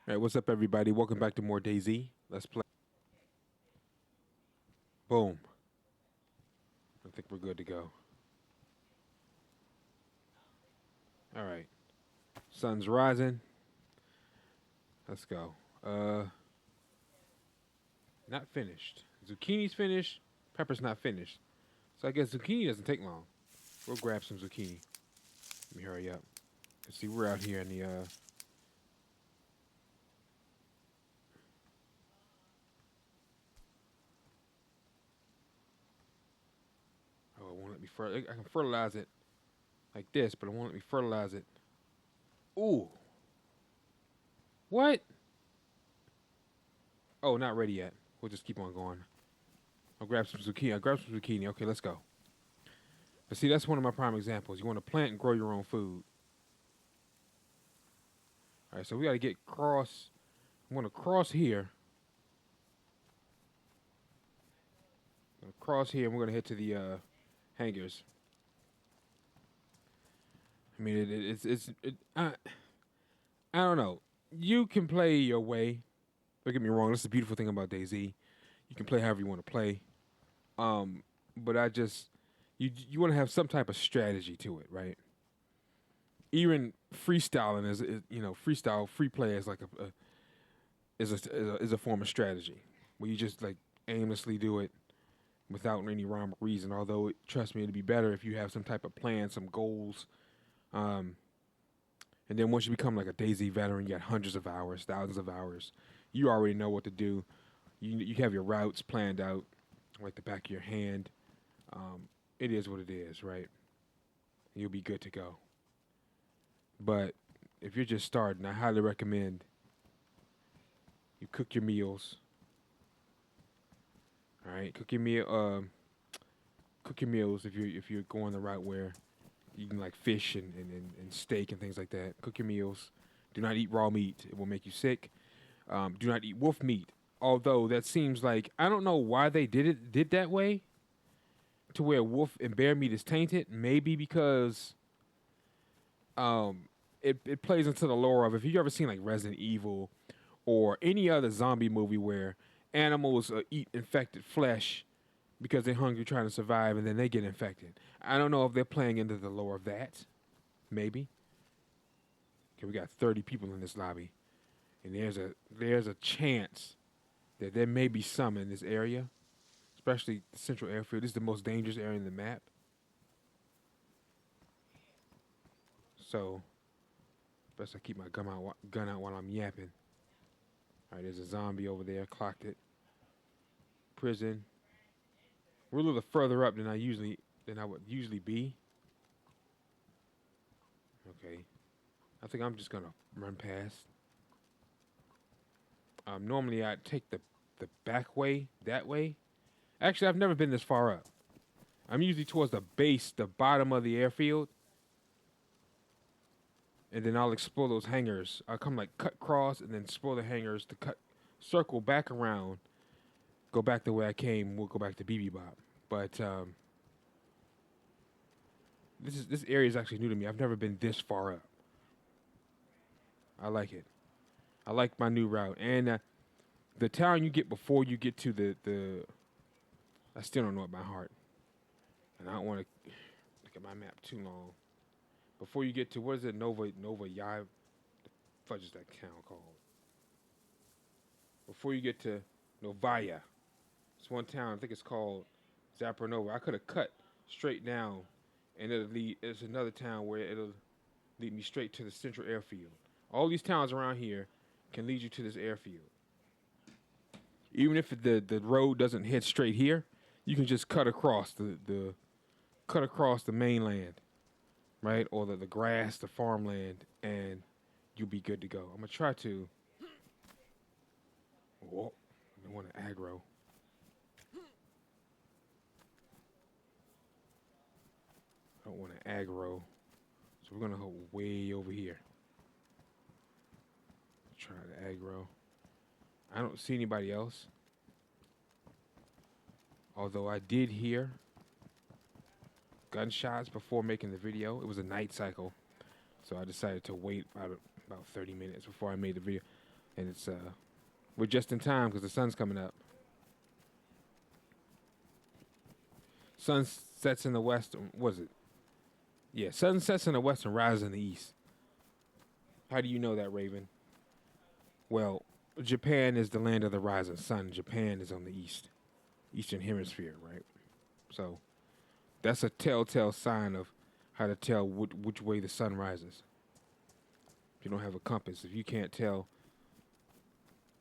All right, what's up, everybody? Welcome back to more DayZ. Let's play. Boom. I think we're good to go. All right. Sun's rising. Let's go. Not finished. Zucchini's finished. Pepper's not finished. So I guess zucchini doesn't take long. We'll grab some zucchini. Let me hurry up. See, we're out here in the Oh, it won't let me I can fertilize it like this, but it won't let me fertilize it. Ooh. What? Oh, not ready yet. We'll just keep on going. I'll grab some zucchini. Okay, let's go. But see, that's one of my prime examples. You want to plant and grow your own food. All right, so we got to get cross. I'm going to cross here. I'm going to cross here, and we're going to head to the hangars. I mean, I don't know. You can play your way. Don't get me wrong. This is the beautiful thing about DayZ. You can play however you want to play. But you want to have some type of strategy to it, right? Even freestyling freestyle free play is like is a form of strategy where you just like aimlessly do it without any rhyme or reason. Although, trust me, it'd be better if you have some type of plan, some goals. And then once you become like a DayZ veteran, you got hundreds of hours, thousands of hours. You already know what to do. You have your routes planned out like the back of your hand. It is what it is, right? You'll be good to go. But if you're just starting, I highly recommend you cook your meals. All right, cook your meals if you're going the route where you can like fish and steak and things like that. Cook your meals. Do not eat raw meat; it will make you sick. Do not eat wolf meat. Although that seems like I don't know why they did that way, to where wolf and bear meat is tainted. Maybe because it plays into the lore of, if you've ever seen like Resident Evil or any other zombie movie where animals eat infected flesh because they're hungry trying to survive and then they get infected. I don't know if they're playing into the lore of that. Maybe. Okay, we got 30 people in this lobby. And there's a chance that there may be some in this area, especially the central airfield. This is the most dangerous area in the map. So, best I keep my gun out while I'm yapping. All right, there's a zombie over there. Clocked it. Prison. We're a little further up than I would usually be. Okay. I think I'm just gonna run past. Normally I'd take the back way, that way. Actually, I've never been this far up. I'm usually towards the base, the bottom of the airfield. And then I'll explore those hangars. I'll come like cut cross and then explore the hangars to circle back around, go back the way I came. We'll go back to BB Bop. But this area is actually new to me. I've never been this far up. I like it. I like my new route. And the town you get before you get to the I still don't know it by heart. And I don't want to look at my map too long. Before you get to, what is it, Nova Yai? The fudge is that town called? Before you get to Novaya. It's one town, I think it's called Zapronova. I could have cut straight down and it's another town where it'll lead me straight to the central airfield. All these towns around here can lead you to this airfield. Even if the road doesn't head straight here, you can just cut across the mainland, right? Or the grass, the farmland, and you'll be good to go. I'm gonna try to. Whoa, I don't want to aggro. I don't want to aggro, so we're gonna hold way over here. Try to aggro. I don't see anybody else. Although I did hear gunshots before making the video. It was a night cycle, so I decided to wait about 30 minutes before I made the video. and we're just in time because the sun's coming up. Sun sets in the west. What is it? Yeah, sun sets in the west and rises in the east. How do you know that, Raven? Well, Japan is the land of the rising sun. Japan is on the eastern hemisphere, right? So that's a telltale sign of how to tell which way the sun rises. If you don't have a compass, if you can't tell,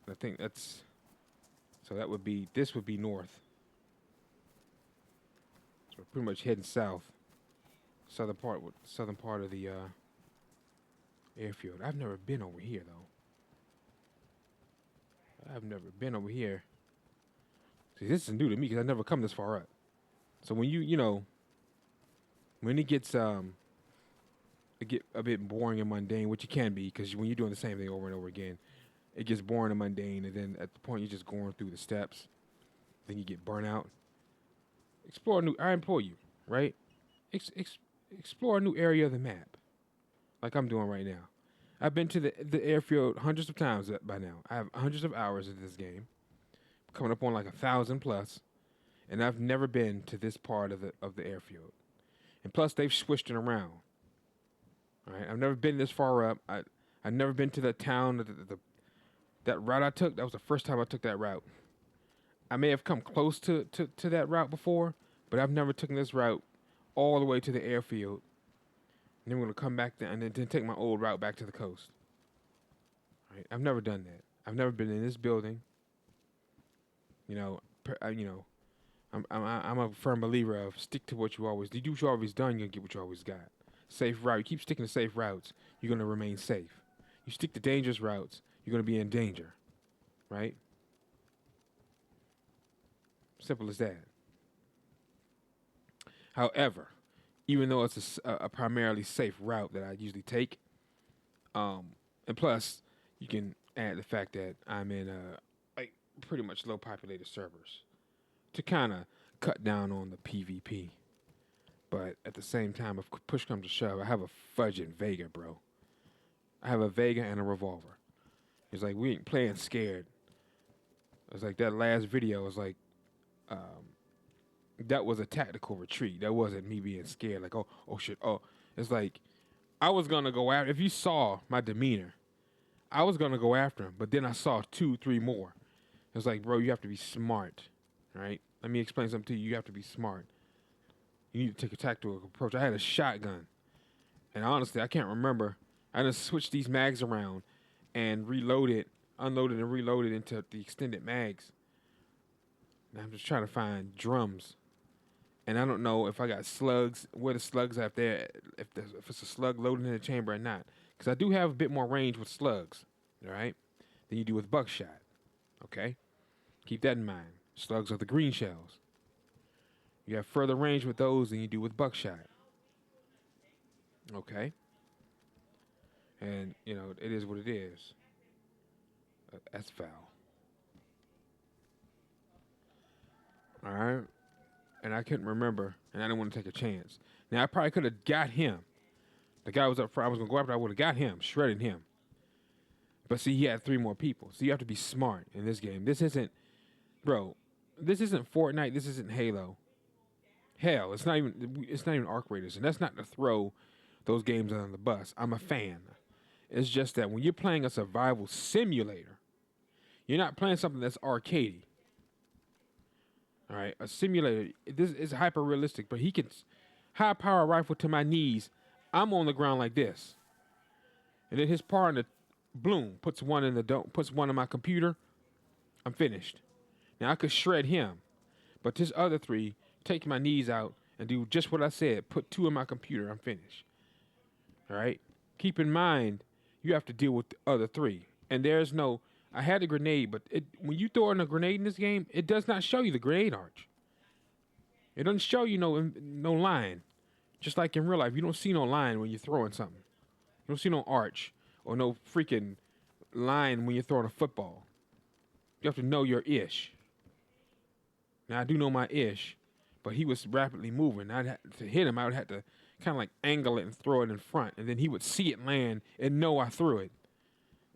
I think that's, so that would be, this would be north. So we're pretty much heading south. Southern part of the airfield. I've never been over here though. I've never been over here. See, this is new to me because I've never come this far up. So when when it gets a bit boring and mundane, which it can be, because when you're doing the same thing over and over again, it gets boring and mundane, and then at the point you're just going through the steps, then you get burnt out. Explore new. I implore you, right? Explore a new area of the map, like I'm doing right now. I've been to the airfield hundreds of times by now. I have hundreds of hours of this game, coming up on like 1,000 plus, and I've never been to this part of the airfield. And plus, they've switched it around. All right, I've never been this far up. I've never been to the town. That route I took, that was the first time I took that route. I may have come close to that route before, but I've never taken this route all the way to the airfield. And then we're going to come back there and then take my old route back to the coast. All right, I've never done that. I've never been in this building. I'm a firm believer of stick to what you always do. You do what you always done, you're going to get what you always got. Safe route. You keep sticking to safe routes, you're going to remain safe. You stick to dangerous routes, you're going to be in danger. Right? Simple as that. However, even though it's a primarily safe route that I usually take, and plus, you can add the fact that I'm in like pretty much low populated servers to kind of cut down on the PvP. But at the same time, if push comes to shove, I have a fudging Vega, bro. I have a Vega and a revolver. It's like, we ain't playing scared. It's like that last video was like, that was a tactical retreat. That wasn't me being scared. Like, oh shit. Oh, it's like, I was going to go after, if you saw my demeanor, I was going to go after him. But then I saw 2, 3 more. It's like, bro, you have to be smart. Right? Let me explain something to you. You have to be smart. You need to take a tactical approach. I had a shotgun. And honestly, I can't remember. I just switched these mags around and unloaded and reloaded into the extended mags. And I'm just trying to find drums. And I don't know if I got slugs, where the slugs out there, if it's a slug loaded in the chamber or not. Because I do have a bit more range with slugs, all right, than you do with buckshot, okay? Keep that in mind. Slugs are the green shells. You have further range with those than you do with buckshot, okay? And, it is what it is. That's foul. All right? And I couldn't remember, and I didn't want to take a chance. Now, I probably could have got him. The guy was up front. I was going to go after. I would have got him, shredded him. But see, he had 3 more people. So you have to be smart in this game. This isn't Fortnite. This isn't Halo. Hell, it's not even Arc Raiders. And that's not to throw those games under the bus. I'm a fan. It's just that when you're playing a survival simulator, you're not playing something that's arcadey. All right, a simulator, this is hyper realistic, but he can high power rifle to my knees. I'm on the ground like this. And then his partner, bloom, puts one in my computer. I'm finished. Now I could shred him, but this other 3 take my knees out and do just what I said. Put 2 in my computer. I'm finished. All right. Keep in mind, you have to deal with the other 3, and there's no. I had a grenade, but when you throw in a grenade in this game, it does not show you the grenade arch. It doesn't show you no line. Just like in real life, you don't see no line when you're throwing something. You don't see no arch or no freaking line when you're throwing a football. You have to know your ish. Now, I do know my ish, but he was rapidly moving. To hit him, I would have to kind of like angle it and throw it in front, and then he would see it land and know I threw it.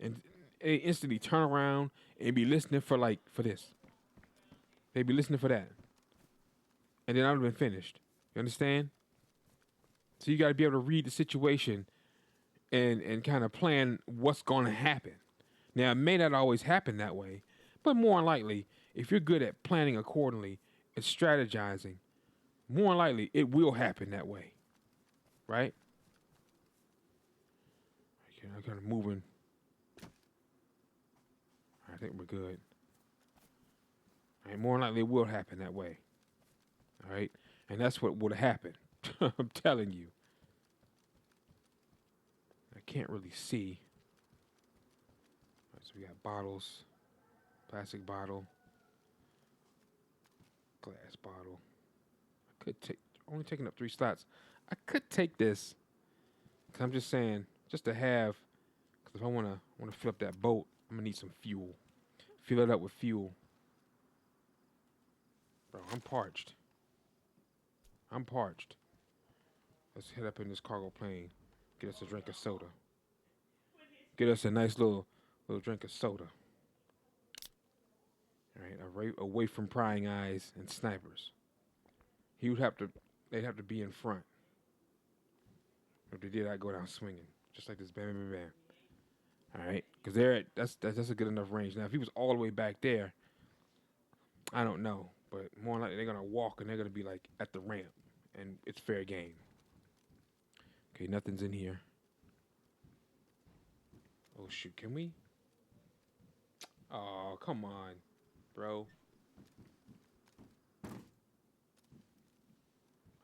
And they instantly turn around and be listening for this. They be listening for that, and then I'd have been finished. You understand? So you got to be able to read the situation and kind of plan what's going to happen. Now, it may not always happen that way, but more likely, if you're good at planning accordingly and strategizing, more likely it will happen that way, right? Okay, I'm kind of moving. I think we're good. All right, more likely it will happen that way. All right, and that's what would have happened. I'm telling you. I can't really see. All right, so we got bottles, plastic bottle, glass bottle. I could take, only taking up 3 slots. I could take this, cause I'm just saying, just to have, cause if I wanna fill up that boat, I'm gonna need some fuel. Fill it up with fuel. Bro, I'm parched. Let's head up in this cargo plane. Get us a drink of soda. Get us a nice little drink of soda. All right, away from prying eyes and snipers. They'd have to be in front. If they did, I'd go down swinging, just like this. Bam, bam, bam, bam. All right, because that's a good enough range. Now, if he was all the way back there, I don't know, but more likely they're gonna walk and they're gonna be like at the ramp, and it's fair game. Okay, nothing's in here. Oh shoot, can we? Oh, come on, bro.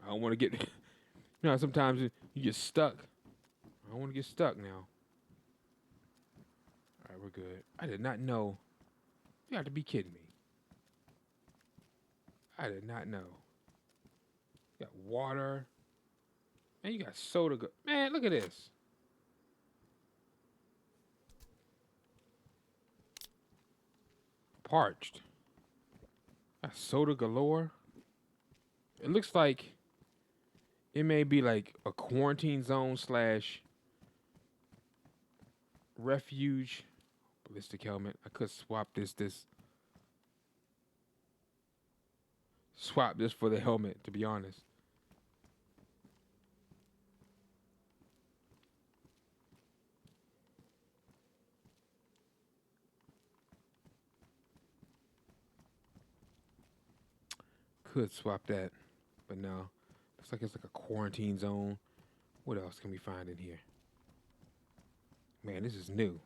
I don't want to get. You know, sometimes you get stuck. I don't want to get stuck now. All right, we're good. I did not know. You have to be kidding me. I did not know. You got water. Man, you got soda. Man, look at this. Parched. Got soda galore. It looks like it may be like a quarantine zone / refuge. Ballistic helmet. I could swap this. Swap this for the helmet, to be honest. Could swap that, but no. Looks like it's like a quarantine zone. What else can we find in here? Man, this is new.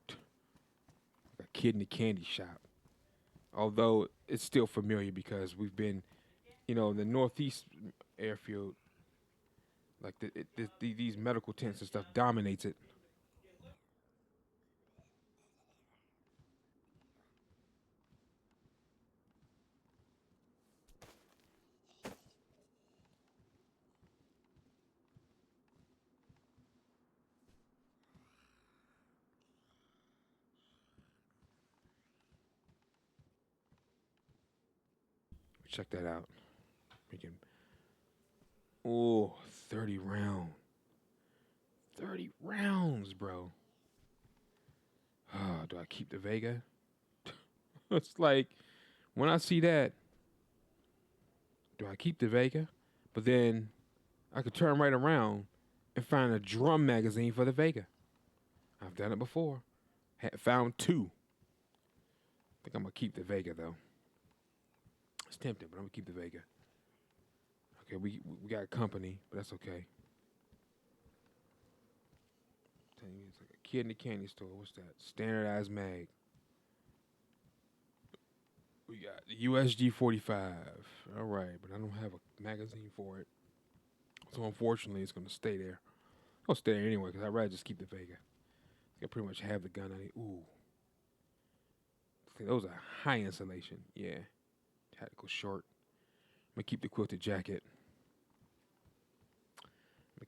Like a kid in a candy shop. Although it's still familiar because we've been, the northeast airfield, like these medical tents and stuff dominates it. Check that out. We can. Oh, 30 round. 30 rounds, bro. Oh, do I keep the Vega? It's like, when I see that, do I keep the Vega? But then I could turn right around and find a drum magazine for the Vega. I've done it before. Found 2. I think I'm going to keep the Vega, though. It's tempting, but I'm going to keep the Vega. Okay, we got company, but that's okay. It's like a kid in a candy store. What's that? Standardized mag. We got the USG 45. All right, but I don't have a magazine for it. So unfortunately, it's going to stay there. I'll stay there anyway because I'd rather just keep the Vega. I pretty much have the gun I need. Ooh. Those are high insulation. Yeah. Tactical short. I'm going to keep the quilted jacket. A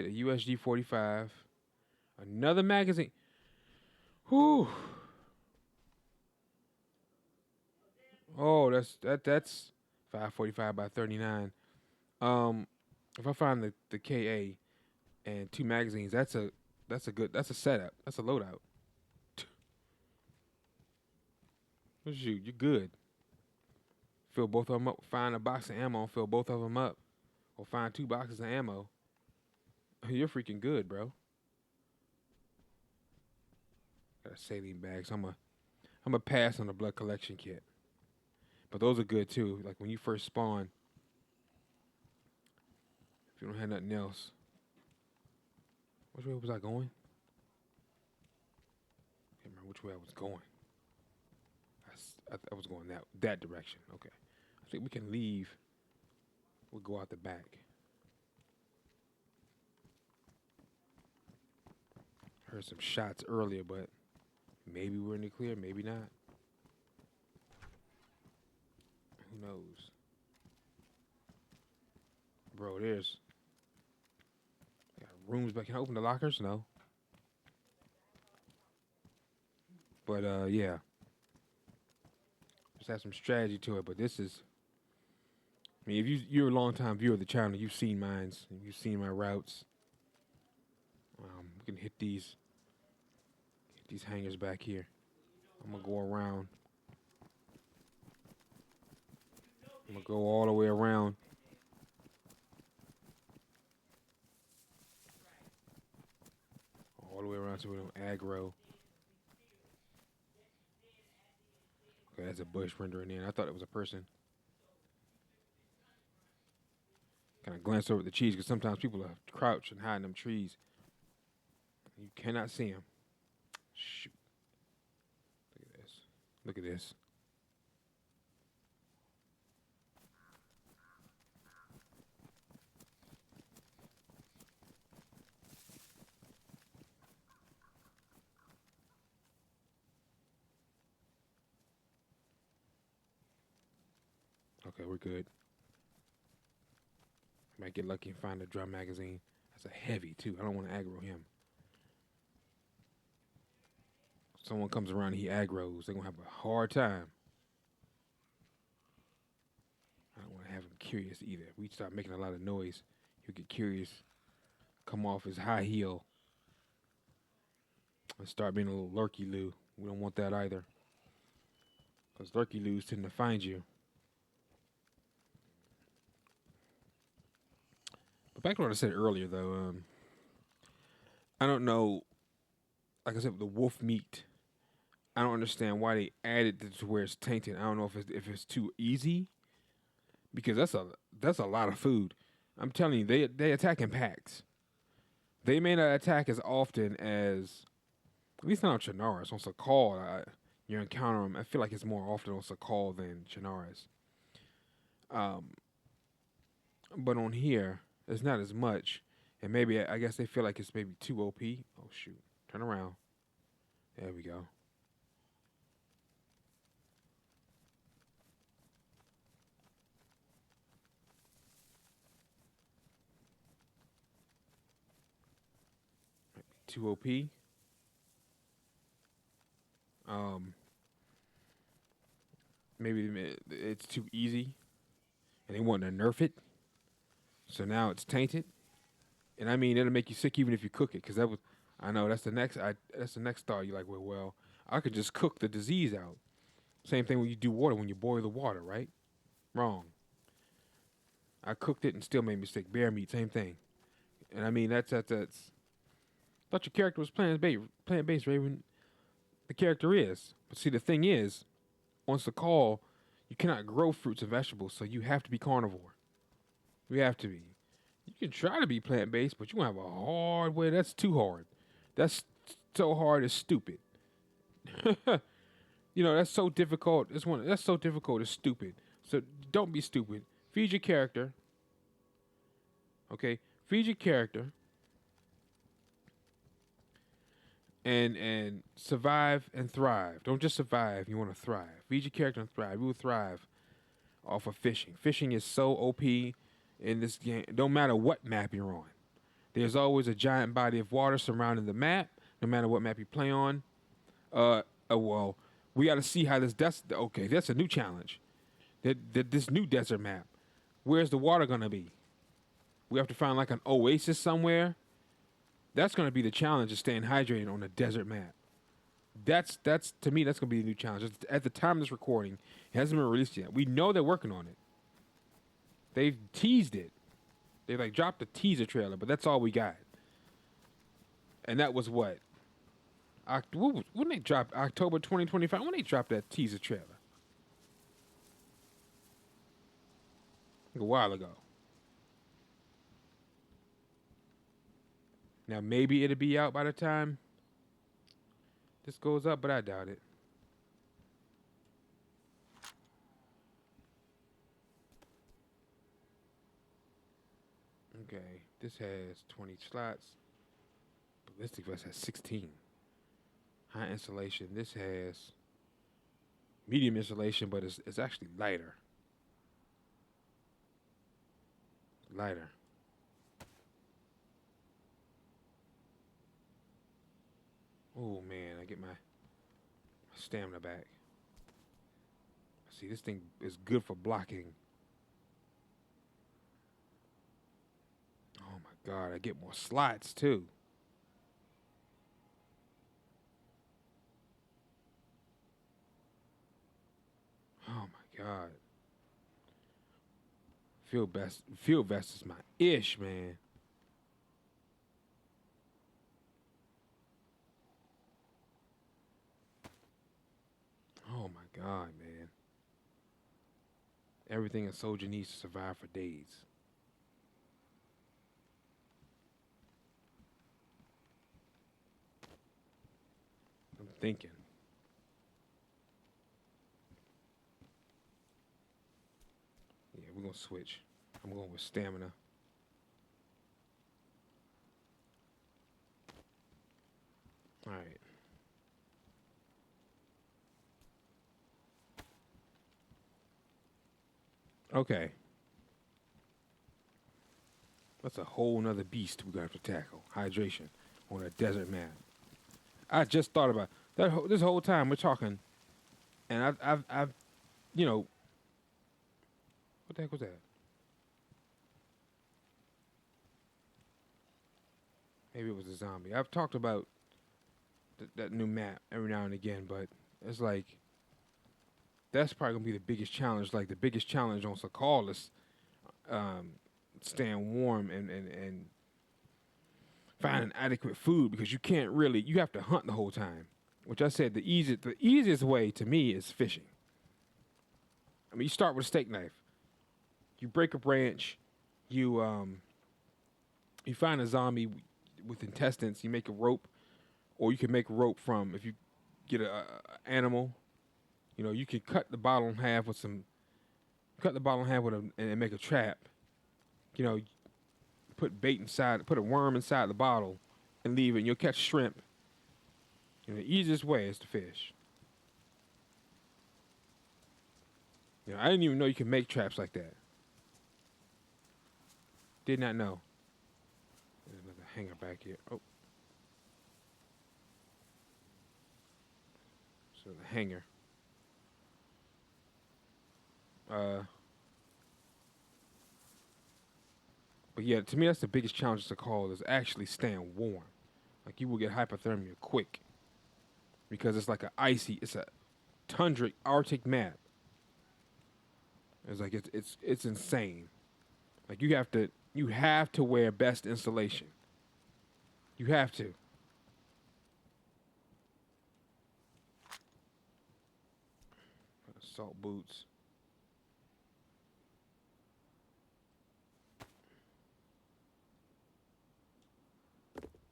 USG 45. Another magazine. Whew. Oh, that's 545 by 39. If I find the KA and 2 magazines, that's a setup. That's a loadout. Shoot, you're good. Fill both of them up. Find a box of ammo and fill both of them up. Or find 2 boxes of ammo. You're freaking good, bro. Got a saline bag, so I'm a pass on the blood collection kit. But those are good too. Like when you first spawn, if you don't have nothing else. Which way was I going? Can't remember which way I was going. I was going that direction. Okay. I think we can leave. We'll go out the back. Heard some shots earlier, but maybe we're in the clear, maybe not. Who knows? Bro, there's got rooms back. Can I open the lockers? No. But yeah. Just have some strategy to it, but this is, I mean, if you're a long time viewer of the channel, you've seen mines, you've seen my routes. We can hit these hangers back here. I'm gonna go around. I'm gonna go all the way around. All the way around so we don't aggro. Okay, that's a bush rendering in. I thought it was a person. Kind of glance over at the trees because sometimes people are crouched and hide in them trees. You cannot see them. Shoot. Look at this. Look at this. Okay, we're good. Might get lucky and find a drum magazine. That's a heavy, too. I don't want to aggro him. Someone comes around and he aggroes, they're going to have a hard time. I don't want to have him curious either. If we start making a lot of noise, he'll get curious, come off his high heel, and start being a little lurky-loo. We don't want that either. Because lurky-loos tend to find you. But back to what I said earlier, though, I don't know, like I said, the wolf meat, I don't understand why they added it to where it's tainted. I don't know if it's too easy, because that's a lot of food. I'm telling you, they attack in packs. They may not attack as often as, at least not on Chernarus. On Sakal, you encounter them. I feel like it's more often on Sakal than Chernarus. But on here, it's not as much. And maybe, I guess they feel like it's maybe too OP. Oh, shoot. Turn around. There we go. Might be too OP. Maybe it's too easy. And they want to nerf it. So now it's tainted. And I mean, it'll make you sick even if you cook it. Because I know that's the next thought. You're like, well, I could just cook the disease out. Same thing when you do water, when you boil the water, right? Wrong. I cooked it and still made me sick. Bear meat, same thing. And I mean, that's. Thought your character was plant-based, Raven. The character is. But see, the thing is, once the call, you cannot grow fruits and vegetables, so you have to be carnivore. You have to be. You can try to be plant-based, but you're going to have a hard way. That's too hard. That's so hard, it's stupid. You know, that's so difficult. That's so difficult, it's stupid. So don't be stupid. Feed your character. Okay? Feed your character. And survive and thrive. Don't just survive. You want to thrive. Feed your character and thrive. You will thrive off of fishing. Fishing is so OP in this game. Don't matter what map you're on. There's always a giant body of water surrounding the map, no matter what map you play on. Well, we got to see how this. Okay, that's a new challenge. This new desert map. Where's the water going to be? We have to find like an oasis somewhere. That's going to be the challenge of staying hydrated on a desert map. That's to me that's gonna be a new challenge. At the time of this recording, it hasn't been released yet. We know they're working on it. They've teased it. They like dropped a teaser trailer, but that's all we got. And that was what? When they dropped October 2025. When they dropped that teaser trailer? A while ago. Now maybe it'll be out by the time this goes up, but I doubt it. Okay, this has 20 slots. Ballistic vest has 16. High insulation. This has medium insulation, but it's actually lighter. Lighter. Oh man, I get my stamina back. See, this thing is good for blocking. Oh my god, I get more slots too. Oh my god. Field vest is my ish, man. Oh my god, man. Everything a soldier needs to survive for days. I'm thinking. Yeah, we're gonna switch. I'm going with stamina. All right. Okay. That's a whole nother beast we're gonna have to tackle. Hydration on a desert map. I just thought about that this whole time we're talking, and I've, you know, what the heck was that? Maybe it was a zombie. I've talked about that new map every now and again, but it's like that's probably gonna be the biggest challenge. Like the biggest challenge on Sokalis, staying warm and finding adequate food because you have to hunt the whole time. Which I said the easiest way to me is fishing. I mean, you start with a steak knife. You break a branch. You find a zombie with intestines. You make a rope, or you can make a rope from if you get a animal. You know, you can cut the bottle in half with and make a trap. You know, put bait inside, put a worm inside the bottle, and leave it. And you'll catch shrimp. You know, the easiest way is to fish. You know, I didn't even know you could make traps like that. Did not know. There's another hanger back here. Oh. So the hanger. But yeah, to me that's the biggest challenge to call is actually staying warm. Like you will get hypothermia quick. Because it's like it's a tundric Arctic map. It's like it's insane. Like you have to wear best insulation. You have to. Assault boots.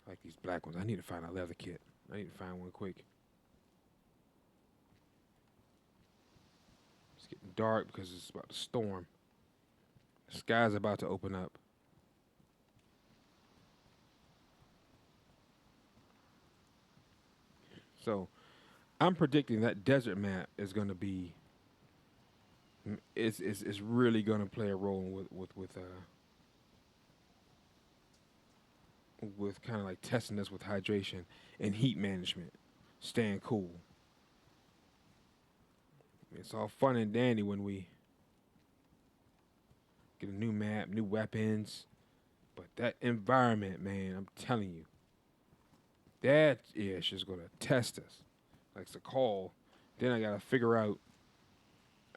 I like these black ones. I need to find a leather kit. I need to find one quick. It's getting dark because it's about to storm. The sky's about to open up. So, I'm predicting that desert map is going to be. It's really going to play a role with kind of like testing us with hydration and heat management, staying cool. It's all fun and dandy when we get a new map, new weapons, but that environment, man, I'm telling you, that ish is gonna test us. like it's a call. Then I gotta figure out.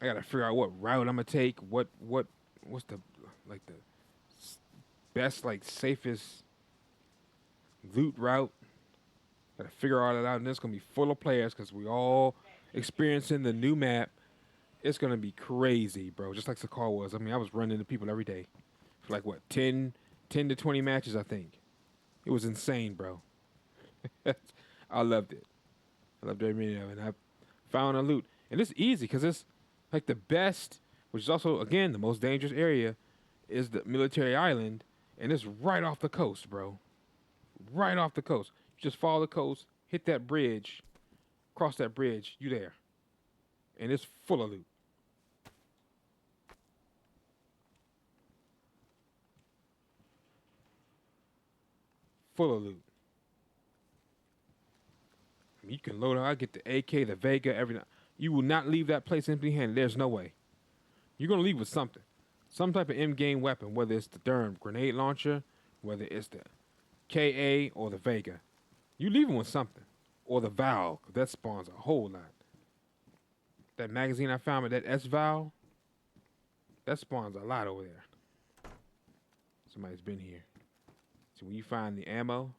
I gotta figure out what route I'm gonna take. What's the like the best like safest loot route. Gotta figure all that out, and it's gonna be full of players because we all experiencing the new map. It's gonna be crazy, bro. Just like the call was. I mean, I was running into people every day for like what 10 to 20 matches, I think. It was insane, bro. I loved it. I loved every minute of it. And I found a loot, and it's easy because it's like the best, which is also again the most dangerous area, is the military island, and it's right off the coast, bro. Right off the coast. You just follow the coast, hit that bridge, cross that bridge, you there, and it's full of loot. Full of loot. I mean, you can load out. I get the AK, the Vega, everything. You will not leave that place empty-handed. There's no way. You're gonna leave with something, some type of in-game weapon, whether it's the darn grenade launcher, whether it's the KA or the Vega. You leaving with something, or the Val. That spawns a whole lot. That magazine I found with that S Val, that spawns a lot over there. Somebody's been here. So when you find the ammo,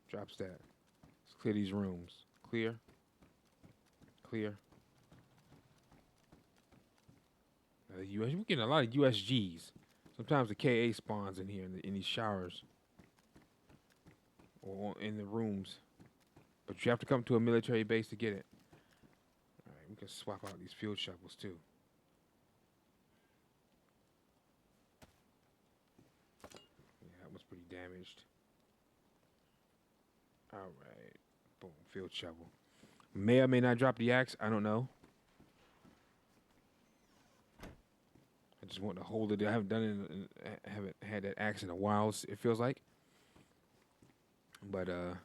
drops that. Let's clear these rooms. Clear. Clear. We're getting a lot of USGs. Sometimes the KA spawns in here in these showers or in the rooms, but you have to come to a military base to get it. All right, we can swap out these field shovels too. Yeah, that was pretty damaged. All right, boom, field shovel. May or may not drop the axe. I don't know. I just want to hold it. I haven't done it. Haven't had that axe in a while. It feels like. But I'm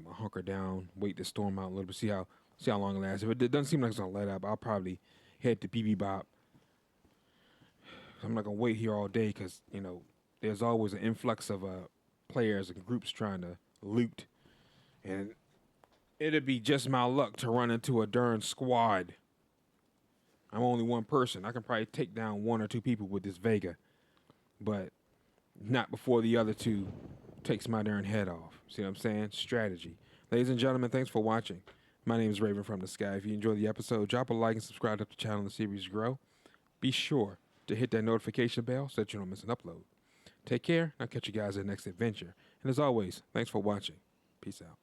gonna hunker down, wait the storm out a little bit, see how long it lasts. If it doesn't seem like it's gonna let up, I'll probably head to BB Bop. I'm not gonna wait here all day because there's always an influx of players and groups trying to loot, and it'd be just my luck to run into a darn squad. I'm only one person. I can probably take down one or two people with this Vega, but not before the other two takes my darn head off. See what I'm saying? Strategy. Ladies and gentlemen, thanks for watching. My name is Raven from the Sky. If you enjoyed the episode, drop a like and subscribe to help the channel and the series grow. Be sure to hit that notification bell so that you don't miss an upload. Take care. I'll catch you guys in the next adventure. And as always, thanks for watching. Peace out.